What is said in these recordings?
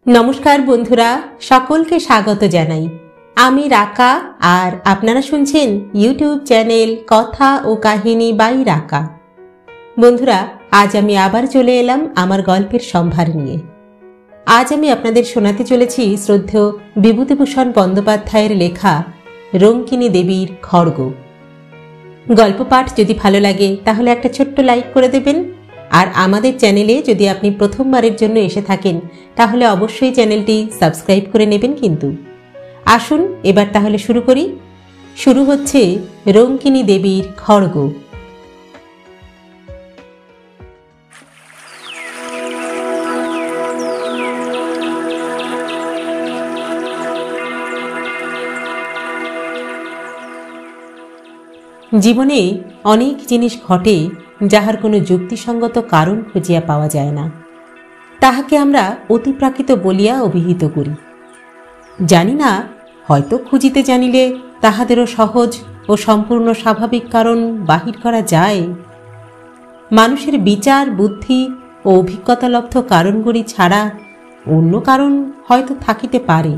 নমস্কার বন্ধুরা, সকলকে স্বাগত জানাই। আমি রাকা আর আপনারা শুনছেন ইউটিউব চ্যানেল কথা ও কাহিনী বাই রাকা। বন্ধুরা, আজ আমি আবার চলে এলাম আমার গল্পের সম্ভার নিয়ে। আজ আমি আপনাদের শোনাতে চলেছি শ্রদ্ধেয় বিভূতিভূষণ বন্দ্যোপাধ্যায়ের লেখা রঙ্কিনী দেবীর খড়গ। গল্প পাঠ যদি ভালো লাগে তাহলে একটা ছোট্ট লাইক করে দেবেন। আর আমাদের চ্যানেলে যদি আপনি প্রথমবারের জন্য এসে থাকেন তাহলে অবশ্যই চ্যানেলটি সাবস্ক্রাইব করে নেবেন। কিন্তু আসুন এবার তাহলে শুরু করি। শুরু হচ্ছে রঙ্কিনী দেবীর খড়গ। জীবনে অনেক জিনিস ঘটে যাহার কোনো যুক্তিসঙ্গত কারণ খুঁজিয়া পাওয়া যায় না, তাহাকে আমরা অতিপ্রাকৃত বলিয়া অভিহিত করি। জানি না, হয়তো খুঁজিতে জানিলে তাহাদেরও সহজ ও সম্পূর্ণ স্বাভাবিক কারণ বাহির করা যায়। মানুষের বিচার, বুদ্ধি ও অভিজ্ঞতালব্ধ কারণগুলি ছাড়া অন্য কারণ হয়তো থাকিতে পারে।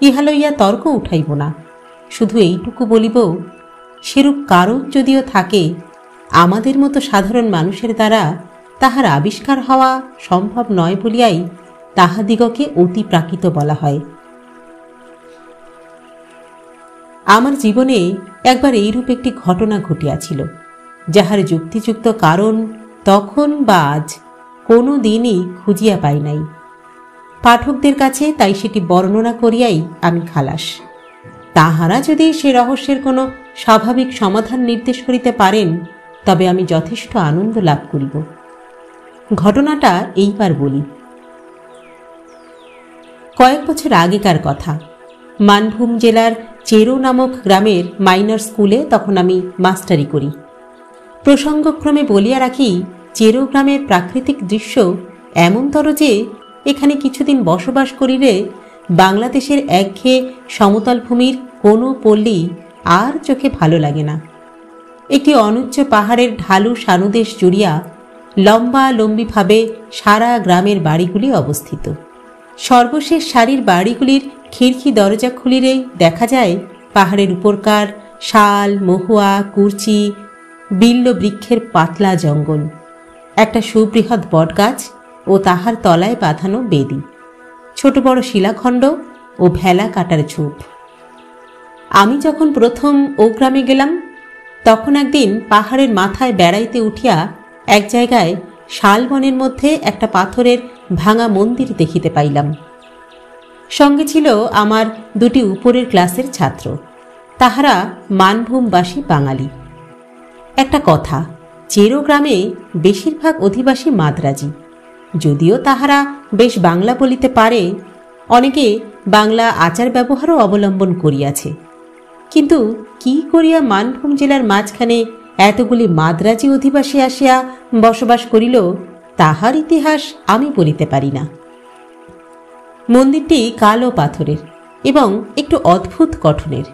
ইহা লইয়া তর্ক উঠাইব না, শুধু এইটুকু বলিব, সেরূপ কারণ যদিও থাকে, আমাদের মতো সাধারণ মানুষের দ্বারা তাহার আবিষ্কার হওয়া সম্ভব নয় বলিয়াই তাহাদিগকে অতিপ্রাকৃত বলা হয়। আমার জীবনে একবার এইরূপ একটি ঘটনা ঘটিয়াছিল, যাহার যুক্তিযুক্ত কারণ তখন বা আজ কোনো দিনই খুঁজিয়া পাই নাই। পাঠকদের কাছে তাই সেটি বর্ণনা করিয়াই আমি খালাস। তাহারা যদি সে রহস্যের কোনো স্বাভাবিক সমাধান নির্দেশ করিতে পারেন তবে আমি যথেষ্ট আনন্দ লাভ করিব। ঘটনাটা এইবার বলি। কয়েক বছর আগেকার কথা। মানভূম জেলার চেরো নামক গ্রামের মাইনর স্কুলে তখন আমি মাস্টারি করি। প্রসঙ্গক্রমে বলিয়া রাখি, চেরো গ্রামের প্রাকৃতিক দৃশ্য এমনতর যে এখানে কিছুদিন বসবাস করিলে বাংলাদেশের একঘেয়ে সমতল ভূমির কোনো পল্লী আর চোখে ভালো লাগে না। একটি অনুচ্চ পাহাড়ের ঢালু সানুদেশ জুড়িয়া লম্বা লম্বিভাবে সারা গ্রামের বাড়িগুলি অবস্থিত। সর্বশেষ সারির বাড়িগুলির খিড়কি দরজা খুলিলেই দেখা যায় পাহাড়ের উপরকার শাল, মহুয়া, কুরচি, বিল্ল বৃক্ষের পাতলা জঙ্গল, একটা সুবৃহৎ বটগাছ ও তাহার তলায় বাঁধানো বেদি, ছোট বড় শিলাখণ্ড ও ভেলা কাটার ঝোপ। আমি যখন প্রথম ও গ্রামে গেলাম তখন একদিন পাহাড়ের মাথায় বেড়াইতে উঠিয়া এক জায়গায় শালবনের মধ্যে একটা পাথরের ভাঙা মন্দির দেখিতে পাইলাম। সঙ্গে ছিল আমার দুটি উপরের ক্লাসের ছাত্র, তাহারা মানভূমবাসী বাঙালি। একটা কথা, চেরো গ্রামে বেশিরভাগ অধিবাসী মাদ্রাজি। যদিও তাহারা বেশ বাংলা বলিতে পারে, অনেকে বাংলা আচার ব্যবহারও অবলম্বন করিয়াছে, কিন্তু কি করিয়া মানভূম জেলার মাঝখানে এতগুলি মাদ্রাজি অধিবাসী আসিয়া বসবাস করিল তাহার ইতিহাস আমি বলিতে পারি না। মন্দিরটি কালো পাথরের এবং একটু অদ্ভুত গঠনের,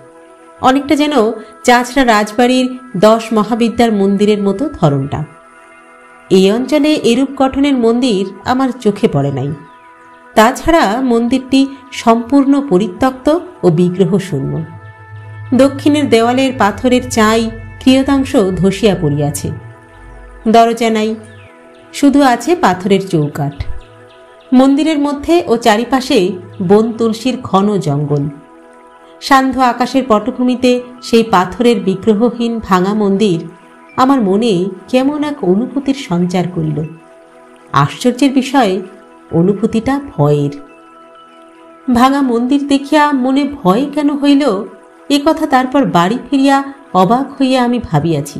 অনেকটা যেন চাঁচড়া রাজবাড়ির 10 মহাবিদ্যার মন্দিরের মতো ধরনটা। এই অঞ্চলে এরূপ গঠনের মন্দির আমার চোখে পড়ে নাই। তাছাড়া মন্দিরটি সম্পূর্ণ পরিত্যক্ত ও বিগ্রহ শূন্য। দক্ষিণের দেওয়ালের পাথরের চাই কিয়দাংশ ধসিয়া পড়িয়াছে। দরজা নাই, শুধু আছে পাথরের চৌকাঠ। মন্দিরের মধ্যে ও চারিপাশে বন তুলসীর ঘন জঙ্গল। সান্ধ্য আকাশের পটভূমিতে সেই পাথরের বিগ্রহহীন ভাঙা মন্দির আমার মনে কেমন এক অনুভূতির সঞ্চার করিল। আশ্চর্যের বিষয়, অনুভূতিটা ভয়ের। ভাঙা মন্দির দেখিয়া মনে ভয় কেন হইল, এ কথা তারপর বাড়ি ফিরিয়া অবাক হইয়া আমি ভাবিয়াছি।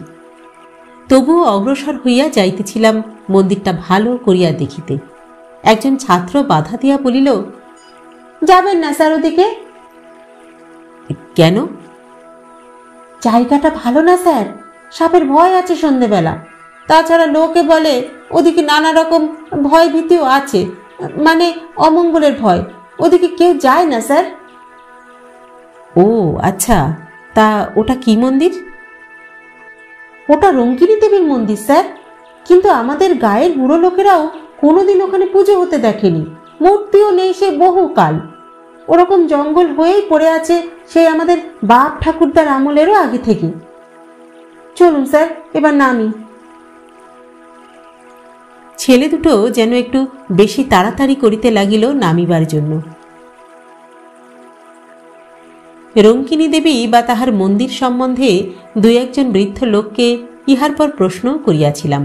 তবুও অগ্রসর হইয়া যাইতেছিলাম মন্দিরটা ভালো করিয়া দেখিতে। একজন ছাত্র বাধা দিয়া বলিল, যাবেন না স্যার ওদিকে। কেন? জায়গাটা ভালো না স্যার, সাপের ভয় আছে সন্ধ্যেবেলা। তাছাড়া লোকে বলে ওদিকে নানা রকম ভয় ভীতিও আছে, মানে অমঙ্গলের ভয়। ওদিকে কেউ যায় না স্যার। ও আচ্ছা, তা ওটা কি মন্দির? ওটা রঙ্কিনী দেবীর মন্দির স্যার, কিন্তু আমাদের গায়ের বুড়ো লোকেরাও কোনোদিন ওখানে পুজো হতে দেখেনি। মূর্তিও নেই সে বহুকাল। ওরকম জঙ্গল হয়েই পড়ে আছে সে আমাদের বাপ ঠাকুরদার আমলেরও আগে থেকে। চলুন স্যার, এবার নামি। ছেলে দুটো যেন একটু বেশি তাড়াতাড়ি করিতে লাগিল নামিবার জন্য। রঙ্কিনী দেবী বা তাহার মন্দির সম্বন্ধে দুই একজন বৃদ্ধ লোককে ইহার পর প্রশ্নও করিয়াছিলাম,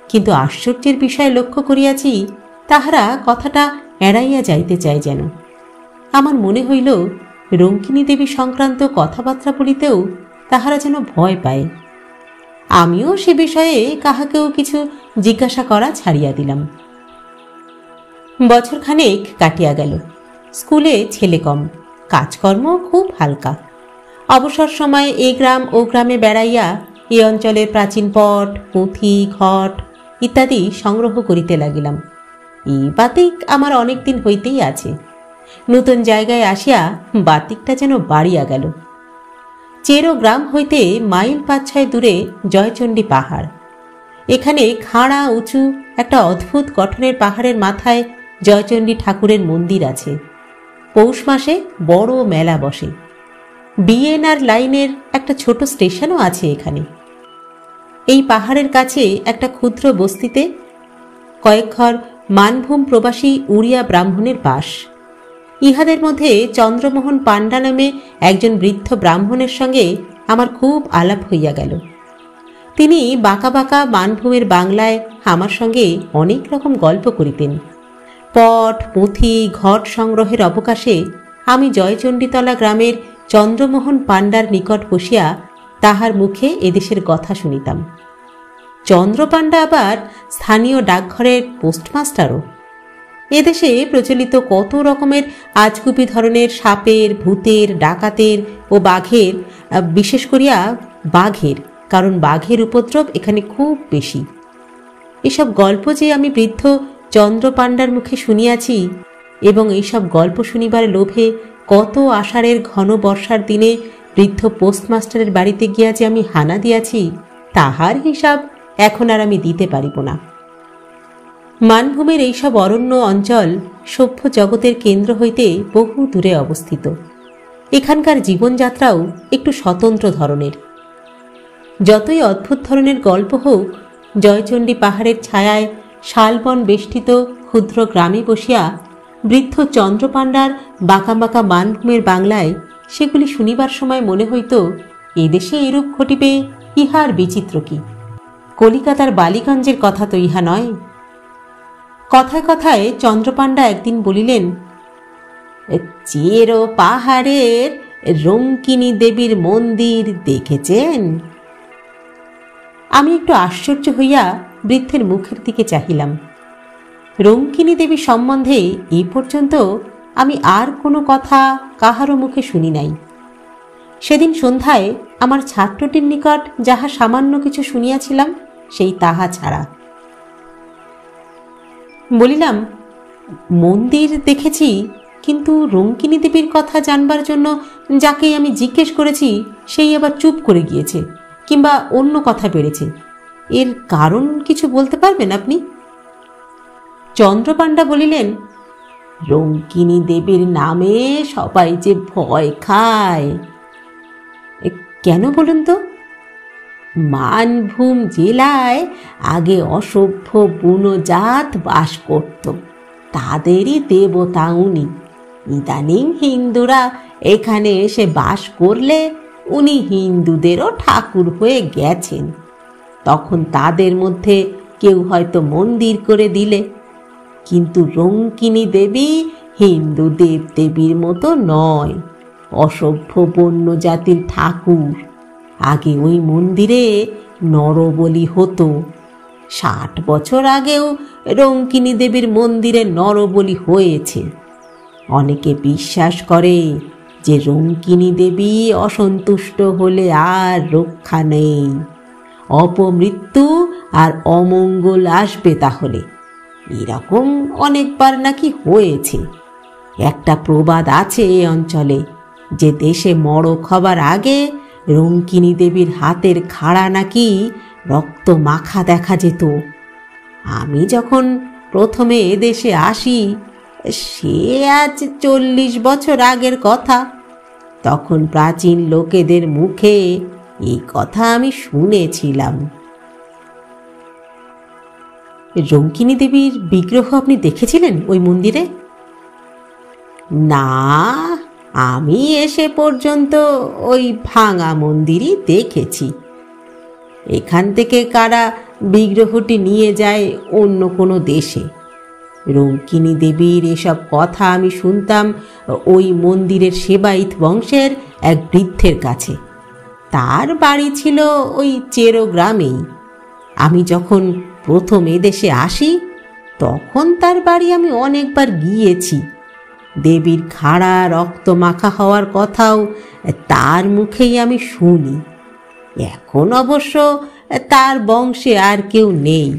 কিন্তু আশ্চর্যের বিষয় লক্ষ্য করিয়াছি তাহারা কথাটা এড়াইয়া যাইতে চায় যেন। আমার মনে হইল রঙ্কিনী দেবী সংক্রান্ত কথাবার্তা বলিতেও তাহারা যেন ভয় পায়। আমিও সে বিষয়ে কাহাকেও কিছু জিজ্ঞাসা করা ছাড়িয়া দিলাম। বছরখানেক কাটিয়া গেল। স্কুলে ছেলে কম, কাজকর্ম খুব হালকা। অবসর সময় এই গ্রাম ও গ্রামে বেড়াইয়া এই অঞ্চলের প্রাচীন পট, পুঁথি, ঘট ইত্যাদি সংগ্রহ করিতে লাগিলাম। এই বাতিক আমার অনেক দিন হইতেই আছে। নতুন জায়গায় আসিয়া বাতিকটা যেন বাড়িয়া গেল। চেরো গ্রাম হইতে মাইল ৫-৬ দূরে জয়চণ্ডী পাহাড়। এখানে খাড়া উঁচু একটা অদ্ভুত গঠনের পাহাড়ের মাথায় জয়চণ্ডী ঠাকুরের মন্দির আছে। পৌষ মাসে বড় মেলা বসে। বিএনআর লাইনের একটা ছোট স্টেশনও আছে এখানে। এই পাহাড়ের কাছে একটা ক্ষুদ্র বস্তিতে কয়েক ঘর মানভূম প্রবাসী উড়িয়া ব্রাহ্মণের বাস। ইহাদের মধ্যে চন্দ্রমোহন পাণ্ডা নামে একজন বৃদ্ধ ব্রাহ্মণের সঙ্গে আমার খুব আলাপ হইয়া গেল। তিনি বাঁকা বাঁকা মানভূমের বাংলায় আমার সঙ্গে অনেক রকম গল্প করিতেন। পট, পুঁথি, ঘট সংগ্রহের অবকাশে আমি জয়চণ্ডীতলা গ্রামের চন্দ্রমোহন পাণ্ডার নিকট বসিয়া তাহার মুখে এদেশের কথা শুনিতাম। চন্দ্র পাণ্ডা আবার স্থানীয় ডাকঘরের পোস্টমাস্টারও। এদেশে প্রচলিত কত রকমের আজগুবি ধরনের সাপের, ভূতের, ডাকাতের ও বাঘের, বিশেষ করিয়া বাঘের, কারণ বাঘের উপদ্রব এখানে খুব বেশি। এসব গল্প যে আমি বৃদ্ধ চন্দ্র পাণ্ডার মুখে শুনিয়াছি এবং এইসব গল্প শুনিবার লোভে কত আষাঢ়ের ঘন বর্ষার দিনে বৃদ্ধ পোস্টমাস্টারের বাড়িতে গিয়া যে আমি হানা দিয়াছি, তাহার হিসাব এখন আর আমি দিতে পারিব না। মানভূমের এইসব অরণ্য অঞ্চল সভ্য জগতের কেন্দ্র হইতে বহু দূরে অবস্থিত। এখানকার জীবনযাত্রাও একটু স্বতন্ত্র ধরনের। যতই অদ্ভুত ধরনের গল্প হোক, জয়চণ্ডী পাহাড়ের ছায়ায় শালবন বেষ্টিত ক্ষুদ্র গ্রামে বসিয়া বৃদ্ধ চন্দ্রপাণ্ডার বাঁকা বাঁকা মানভূমের বাংলায় সেগুলি শুনিবার সময় মনে হইত, এদেশে এরূপ ঘটিবে ইহার বিচিত্র কি? কলিকাতার বালিগঞ্জের কথা তো ইহা নয়। কথায় কথায় চন্দ্রপাণ্ডা একদিন বলিলেন, চেরো পাহাড়ের রঙ্কিনী দেবীর মন্দির দেখেছেন? আমি একটু আশ্চর্য হইয়া বৃদ্ধের মুখের দিকে চাহিলাম। রঙ্কিনী দেবী সম্বন্ধে এই পর্যন্ত আমি আর কোনো কথা কাহারও মুখে শুনি নাই। সেদিন সন্ধ্যায় আমার ছাত্রটির নিকট যাহা সামান্য কিছু শুনিয়াছিলাম, সেই তাহা ছাড়া। বলিলাম, মন্দির দেখেছি, কিন্তু রঙ্কিনী দেবীর কথা জানবার জন্য যাকে আমি জিজ্ঞেস করেছি সেই আবার চুপ করে গিয়েছে, কিংবা অন্য কথা বেড়েছে। এর কারণ কিছু বলতে পারবেন আপনি? চন্দ্রপাণ্ডা বলিলেন, রঙ্কিনী দেবীর নামে সবাই যে ভয় খায়। কেন বলুন তো? মানভূম জেলায় আগে অসভ্য বুনো জাত বাস করত, তাদেরই দেবতা উনি। ইদানিং হিন্দুরা এখানে এসে বাস করলে উনি হিন্দুদেরও ঠাকুর হয়ে গেছেন। তখন তাদের মধ্যে কেউ হয়তো মন্দির করে দিলে, কিন্তু রঙ্কিনী দেবী হিন্দু দেবদেবীর মতো নয়, অসভ্য বন্য জাতির ঠাকুর। আগে ওই মন্দিরে নরবলি হতো। 60 বছর আগেও রঙ্কিনী দেবীর মন্দিরে নরবলি হয়েছে। অনেকে বিশ্বাস করে যে রঙ্কিনী দেবী অসন্তুষ্ট হলে আর রক্ষা নেই, অপমৃত্যু আর অমঙ্গল আসবে। তাহলে এরকম অনেকবার নাকি হয়েছে। একটা প্রবাদ আছে এ অঞ্চলে যে দেশে মড়ক হবার আগে রঙ্কিনী দেবীর হাতের খাড়া নাকি রক্ত মাখা দেখা যেত। আমি যখন প্রথমে এদেশে আসি, সে আজ 40 বছর আগের কথা। তখন প্রাচীন লোকেদের মুখে এই কথা আমি শুনেছিলাম। রঙ্কিনী দেবীর বিগ্রহ আপনি দেখেছিলেন ওই মন্দিরে? না, আমি এসে পর্যন্ত ওই ভাঙা মন্দিরই দেখেছি। এখান থেকে কারা বিগ্রহটি নিয়ে যায় অন্য কোনো দেশে। রঙ্কিনী দেবীর এসব কথা আমি শুনতাম ওই মন্দিরের সেবায়িত বংশের এক বৃদ্ধের কাছে। তার বাড়ি ছিল ওই চেরো গ্রামেই। আমি যখন প্রথম এদেশে আসি তখন তার বাড়ি আমি অনেকবার গিয়েছি। দেবীর খাড়া রক্ত মাখা হওয়ার কথাও তার মুখেই আমি শুনি। এখন অবশ্য তার বংশে আর কেউ নেই।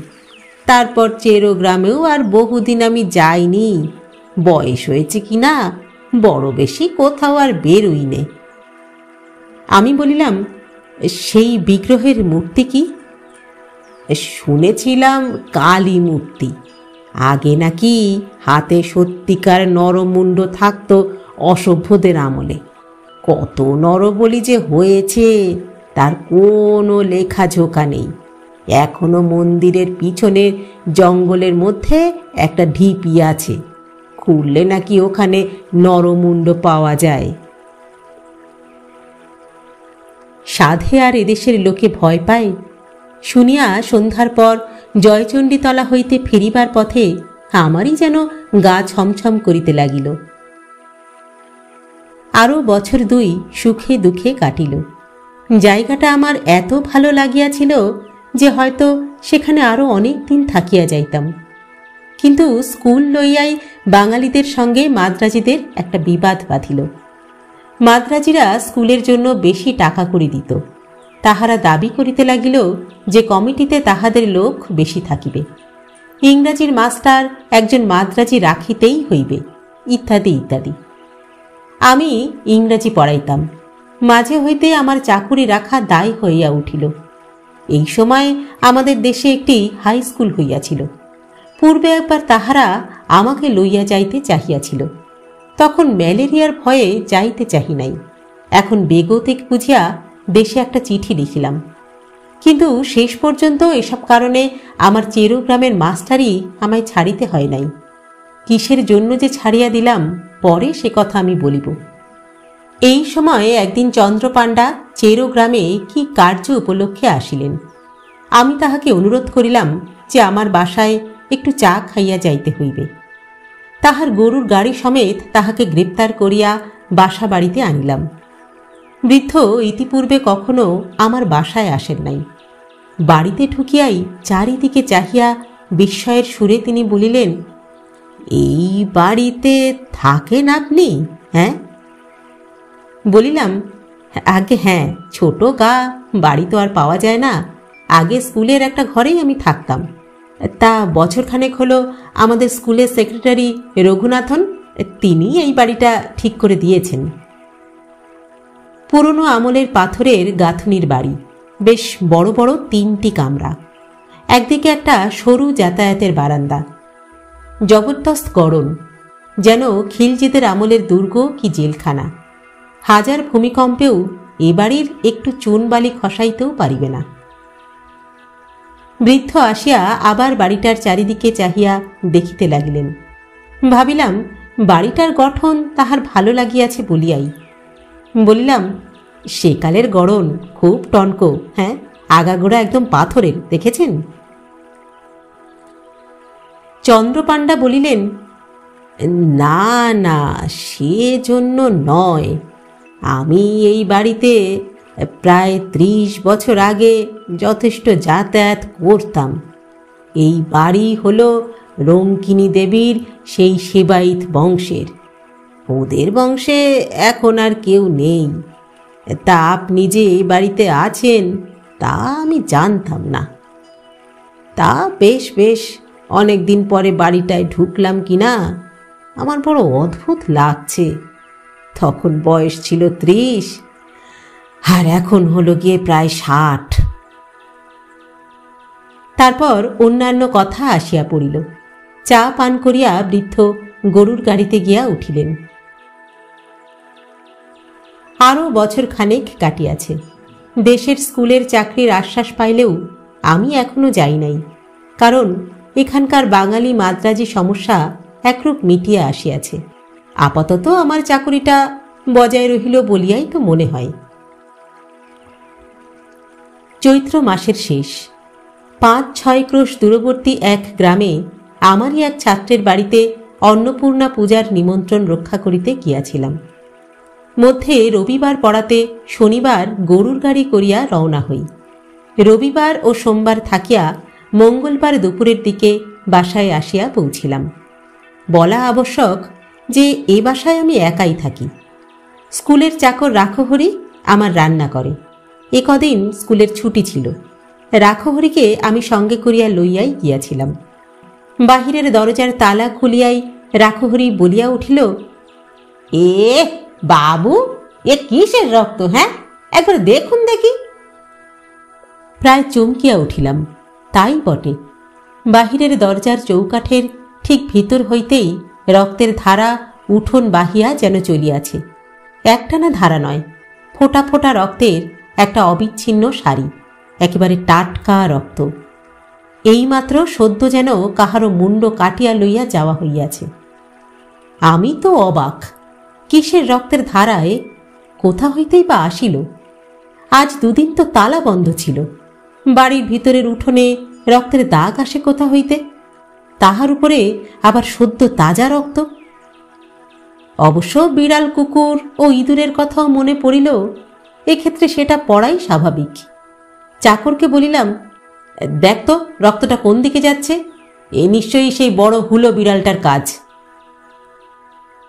তারপর চেরো গ্রামেও আর বহুদিন আমি যাইনি। বয়স হয়েছে কিনা বড় বেশি কোথাও আর বেরোই নে। আমি বলিলাম, সেই বিগ্রহের মূর্তি কি? শুনেছিলাম কালী মূর্তি। আগে নাকি হাতে সত্যিকার নরমুণ্ড থাকতো অসভ্যদের আমলে। কত নরবলি যে হয়েছে তার কোনো লেখাঝোকা নেই। এখনো মন্দিরের পিছনের জঙ্গলের মধ্যে একটা ঢিপি আছে, খুললে নাকি ওখানে নরমুণ্ড পাওয়া যায়। সাধে আর এদেশের লোকে ভয় পায় শুনিয়া সন্ধ্যার পর জয়চণ্ডীতলা হইতে ফিরিবার পথে আমারই যেন গা ছমছম করিতে লাগিল। আরও বছর 2 সুখে দুঃখে কাটিল। জায়গাটা আমার এত ভালো লাগিয়াছিল যে হয়তো সেখানে আরও অনেক দিন থাকিয়া যাইতাম। কিন্তু স্কুল লইয়াই বাঙালিদের সঙ্গে মাদ্রাজিদের একটা বিবাদ বাঁধিল। মাদ্রাজিরা স্কুলের জন্য বেশি টাকা করে দিত। তাহারা দাবি করিতে লাগিল যে কমিটিতে তাহাদের লোক বেশি থাকিবে, ইংরাজির মাস্টার একজন মাদ্রাজি রাখিতেই হইবে, ইত্যাদি ইত্যাদি। আমি ইংরাজি পড়াইতাম। মাঝে হইতে আমার চাকুরি রাখা দায় হইয়া উঠিল। এই সময় আমাদের দেশে একটি হাই স্কুল হইয়াছিল। পূর্বে একবার তাহারা আমাকে লইয়া যাইতে চাহিয়াছিল। তখন ম্যালেরিয়ার ভয়ে যাইতে চাহি নাই। এখন বেগতিক বুঝিয়া দেশে একটা চিঠি লিখিলাম। কিন্তু শেষ পর্যন্ত এসব কারণে আমার চেরো গ্রামের মাস্টারই আমায় ছাড়িতে হয় নাই। কিসের জন্য যে ছাড়িয়া দিলাম পরে সে কথা আমি বলিব। এই সময় একদিন চন্দ্রপাণ্ডা চেরো গ্রামে কি কার্য উপলক্ষে আসিলেন। আমি তাহাকে অনুরোধ করিলাম যে আমার বাসায় একটু চা খাইয়া যাইতে হইবে। তাহার গরুর গাড়ি সমেত তাহাকে গ্রেপ্তার করিয়া বাসা বাড়িতে আনিলাম। বৃদ্ধ ইতিপূর্বে কখনো আমার বাসায় আসেন নাই। বাড়িতে ঢুকিয়াই চারিদিকে চাহিয়া বিস্ময়ের সুরে তিনি বলিলেন, এই বাড়িতে থাকেন আপনি? হ্যাঁ। বলিলাম, আগে হ্যাঁ, ছোট গা, বাড়ি তো আর পাওয়া যায় না। আগে স্কুলের একটা ঘরেই আমি থাকতাম। তা বছরখানেক হলো আমাদের স্কুলের সেক্রেটারি রঘুনাথন, তিনি এই বাড়িটা ঠিক করে দিয়েছেন। পুরনো আমলের পাথরের গাঁথনির বাড়ি, বেশ বড় বড় 3টি কামরা। একদিকে একটা সরু যাতায়াতের বারান্দা। জবরদস্ত গড়ন, যেন খিলজিদের আমলের দুর্গ কি জেলখানা। হাজার ভূমিকম্পেও এ বাড়ির একটু চুন বালি খসাইতেও পারিবে না। বৃদ্ধ আসিয়া আবার বাড়িটার চারিদিকে চাহিয়া দেখিতে লাগিলেন। ভাবিলাম বাড়িটার গঠন তাহার ভালো লাগিয়াছে বলিয়াই। বলিলাম, সেকালের গড়ন খুব টনকো। হ্যাঁ, আগাগোড়া একদম পাথরের, দেখেছেন? চন্দ্রপাণ্ডা বলিলেন, না না, সেজন্য নয়। আমি এই বাড়িতে প্রায় 30 বছর আগে যথেষ্ট যাতায়াত করতাম। এই বাড়ি হলো রঙ্কিনী দেবীর সেই সেবায়িত বংশের। ওদের বংশে এখন আর কেউ নেই। তা আপনি যে এই বাড়িতে আছেন তা আমি জানতাম না। তা বেশ বেশ অনেক দিন পরে বাড়িটায় ঢুকলাম কিনা আমার বড় অদ্ভুত লাগছে। তখন বয়স ছিল 30, আর এখন হলো গিয়ে প্রায় 60। তারপর অন্যান্য কথা আসিয়া পড়িল। চা পান করিয়া বৃদ্ধ গরুর গাড়িতে গিয়া উঠিলেন। আরও বছর খানেক কাটিয়াছে। দেশের স্কুলের চাকরির আশ্বাস পাইলেও আমি এখনো যাই নাই, কারণ এখানকার বাঙালি মাদ্রাজি সমস্যা একরূপ মিটিয়া আসিয়াছে। আপাতত আমার চাকরিটা বজায় রহিল বলিয়াই তো মনে হয়। চৈত্র মাসের শেষ। 5-6 ক্রোশ দূরবর্তী এক গ্রামে আমারই এক ছাত্রের বাড়িতে অন্নপূর্ণা পূজার নিমন্ত্রণ রক্ষা করিতে গিয়াছিলাম। মধ্যে রবিবার পড়াতে শনিবার গরুর গাড়ি করিয়া রওনা হই। রবিবার ও সোমবার থাকিয়া মঙ্গলবার দুপুরের দিকে বাসায় আসিয়া পৌঁছিলাম। বলা আবশ্যক যে এ বাসায় আমি একাই থাকি। স্কুলের চাকর রাখহরি আমার রান্না করে। এ কদিন স্কুলের ছুটি ছিল। রাখহরিকে আমি সঙ্গে করিয়া লইয়াই গিয়াছিলাম। বাহিরের দরজার তালা খুলিয়াই রাখহরি বলিয়া উঠিল, এ বাবু, এ কিসের রক্ত? হ্যাঁ, একবার দেখুন দেখি। প্রায় চমকিয়া উঠিলাম। তাই বটে, বাহিরের দরজার চৌকাঠের ঠিক ভিতর হইতেই রক্তের ধারা উঠোন বাহিয়া যেন চলিয়াছে। একটানা ধারা নয়, ফোঁটা ফোঁটা রক্তের একটা অবিচ্ছিন্ন সারি, একেবারে টাটকা রক্ত। এইমাত্র সদ্য যেন কাহারও মুন্ড কাটিয়া লইয়া যাওয়া হইয়াছে। আমি তো অবাক, কিসের রক্তের ধারায় কোথা হইতেই বা আসিল? আজ দুদিন তো তালা বন্ধ ছিল। বাড়ির ভিতরের উঠোনে রক্তের দাগ আসে কোথা হইতে? তাহার উপরে আবার সদ্য তাজা রক্ত। অবশ্য বিড়াল, কুকুর ও ইঁদুরের কথাও মনে পড়িল। এক্ষেত্রে সেটা পড়াই স্বাভাবিক। চাকরকে বলিলাম, দেখ তো রক্তটা কোন দিকে যাচ্ছে। এ নিশ্চয়ই সেই বড় হুলো বিড়ালটার কাজ।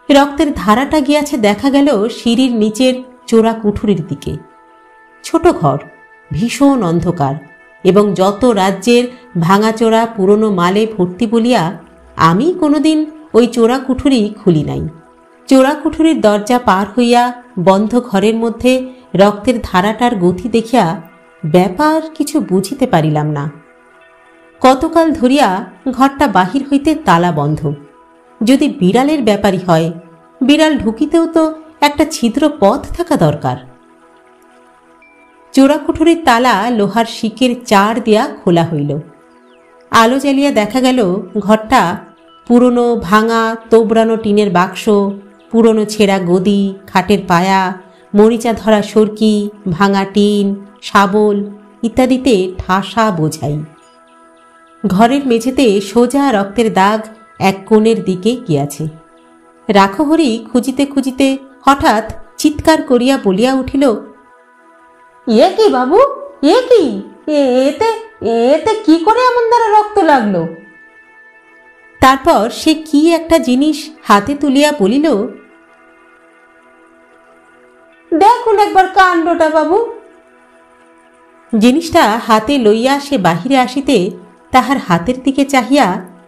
রক্তের ধারাটা গিয়াছে দেখা গেল সিঁড়ির নিচের চোরা কুঠুরির দিকে। ছোট ঘর, ভীষণ অন্ধকার এবং যত রাজ্যের ভাঙাচোরা পুরনো মালে ভর্তি বলিয়া আমি কোনোদিন ওই চোরা কুঠুরি খুলি নাই। চোরা কুঠুরির দরজা পার হইয়া বন্ধ ঘরের মধ্যে রক্তের ধারাটার গতি দেখিয়া ব্যাপার কিছু বুঝিতে পারিলাম না। কতকাল ধরিয়া ঘরটা বাহির হইতে তালা বন্ধ। যদি বিড়ালের ব্যাপারই হয়, বিড়াল ঢুকিতেও তো একটা ছিদ্র পথ থাকা দরকার। চোরা কুঠুরির তালা লোহার শিকের চার দিয়া খোলা হইল। আলো জ্বালিয়া দেখা গেল ঘরটা পুরনো ভাঙা তোবড়ানো টিনের বাক্স, পুরনো ছেঁড়া গদি, খাটের পায়া, মরিচা ধরা সরকি, ভাঙা টিন, শাবল ইত্যাদিতে ঠাসা বোঝাই। ঘরের মেঝেতে সোজা রক্তের দাগ এক কোণের দিকে গিয়াছে। রাখহরি খুঁজিতে খুঁজিতে হঠাৎ চিৎকার করিয়া বলিয়া উঠিল, এ কি বাবু, এ কি? এতে এতে কি করে এমন দ্বারা রক্ত লাগলো? তারপর সে কি একটা জিনিস হাতে তুলিয়া বলিল, দেখুন একবার কাণ্ডটা বাবু। জিনিসটা হাতে লইয়া সে বাহিরে আসিতে তাহার হাতের দিকে চাহিয়া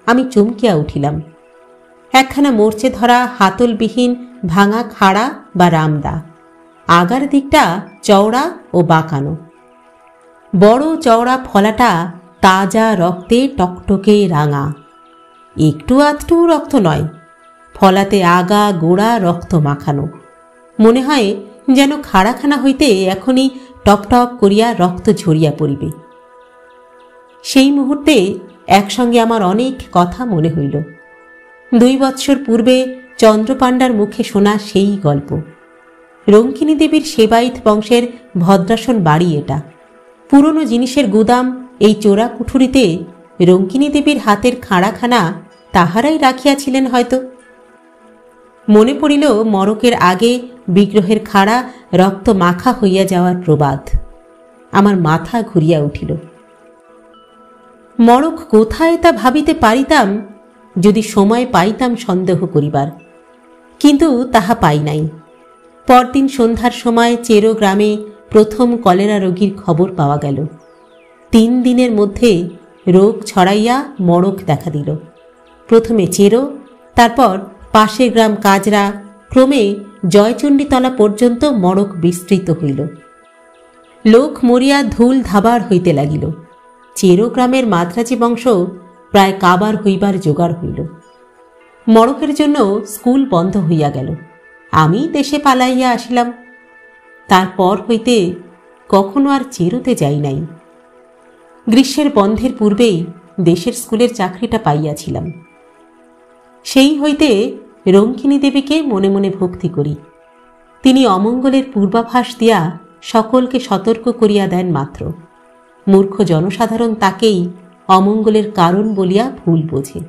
আমি চমকিয়া উঠিলাম। একখানা মোর্চে ধরা হাতলবিহীন ভাঙা খাড়া বা রামদা, আগার দিকটা চওড়া ও বাঁকানো। বড় চওড়া ফলাটা তাজা রক্তে টকটকে রাঙা। একটু আধটু রক্ত নয়, ফলাতে আগা গোড়া রক্ত মাখানো। মনে হয় যেন খাড়াখানা হইতে এখনই টপটপ করিয়া রক্ত ঝরিয়া পড়িবে। সেই মুহূর্তে একসঙ্গে আমার অনেক কথা মনে হইল। 2 বৎসর পূর্বে চন্দ্রপাণ্ডার মুখে শোনা সেই গল্প। রঙ্কিনী দেবীর সেবায়িত বংশের ভদ্রাসন বাড়ি এটা। পুরনো জিনিসের গুদাম এই চোরা কুঠুরিতে রঙ্কিনী দেবীর হাতের খাড়াখানা তাহারাই রাখিয়াছিলেন হয়তো। মনে পড়িল মরকের আগে বিগ্রহের খাড়া রক্ত মাখা হইয়া যাওয়ার প্রবাদ। আমার মাথা ঘুরিয়া উঠিল। মরক কোথায় তা ভাবিতে পারিতাম যদি সময় পাইতাম সন্দেহ করিবার, কিন্তু তাহা পাই নাই। পরদিন সন্ধ্যার সময় চেরো গ্রামে প্রথম কলেরা রোগীর খবর পাওয়া গেল। 3 দিনের মধ্যে রোগ ছড়াইয়া মরক দেখা দিল। প্রথমে চেরো, তারপর পাশের গ্রাম কাজরা, ক্রমে জয়চণ্ডীতলা পর্যন্ত মরক বিস্তৃত হইল। লোক মরিয়া ধুল ধাবার হইতে লাগিল। চেরো গ্রামের মাদ্রাজি বংশ প্রায় কাবার হইবার জোগাড় হইল। মড়কের জন্য স্কুল বন্ধ হইয়া গেল। আমি দেশে পালাইয়া আসিলাম। তারপর হইতে কখনো আর চেরোতে যাই নাই। গ্রীষ্মের বন্ধের পূর্বেই দেশের স্কুলের চাকরিটা পাইয়াছিলাম। সেই হইতে রঙ্কিনী দেবীকে মনে মনে ভক্তি করি। তিনি অমঙ্গলের পূর্বাভাস দিয়া সকলকে সতর্ক করিয়া দেন মাত্র। মূর্খ জনসাধারণ তাকেই অমঙ্গলের কারণ বলিয়া ভুল বোঝে।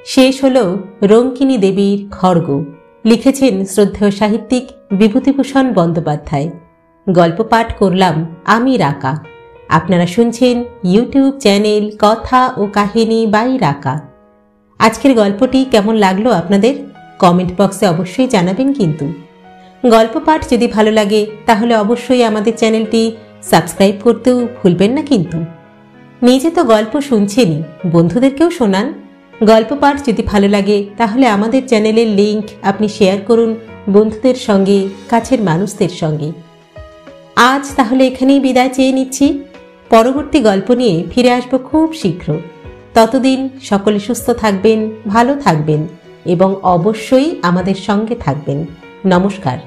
শেষ হল রঙ্কিনী দেবীর খড়গ। লিখেছেন শ্রদ্ধেয় সাহিত্যিক বিভূতিভূষণ বন্দ্যোপাধ্যায়। গল্প পাঠ করলাম আমি রাকা। আপনারা শুনছেন ইউটিউব চ্যানেল কথা ও কাহিনী বাই রাকা। আজকের গল্পটি কেমন লাগলো আপনাদের কমেন্ট বক্সে অবশ্যই জানাবেন। কিন্তু গল্প পাঠ যদি ভালো লাগে তাহলে অবশ্যই আমাদের চ্যানেলটি সাবস্ক্রাইব করতেও ভুলবেন না। কিন্তু নিজে তো গল্প শুনছেনই, বন্ধুদেরকেও শোনান। গল্প পাঠ যদি ভালো লাগে তাহলে আমাদের চ্যানেলের লিংক আপনি শেয়ার করুন বন্ধুদের সঙ্গে, কাছের মানুষদের সঙ্গে। আজ তাহলে এখানেই বিদায় চেয়ে নিচ্ছি। পরবর্তী গল্প নিয়ে ফিরে আসবো খুব শীঘ্র। ততদিন সকলে সুস্থ থাকবেন, ভালো থাকবেন এবং অবশ্যই আমাদের সঙ্গে থাকবেন। নমস্কার।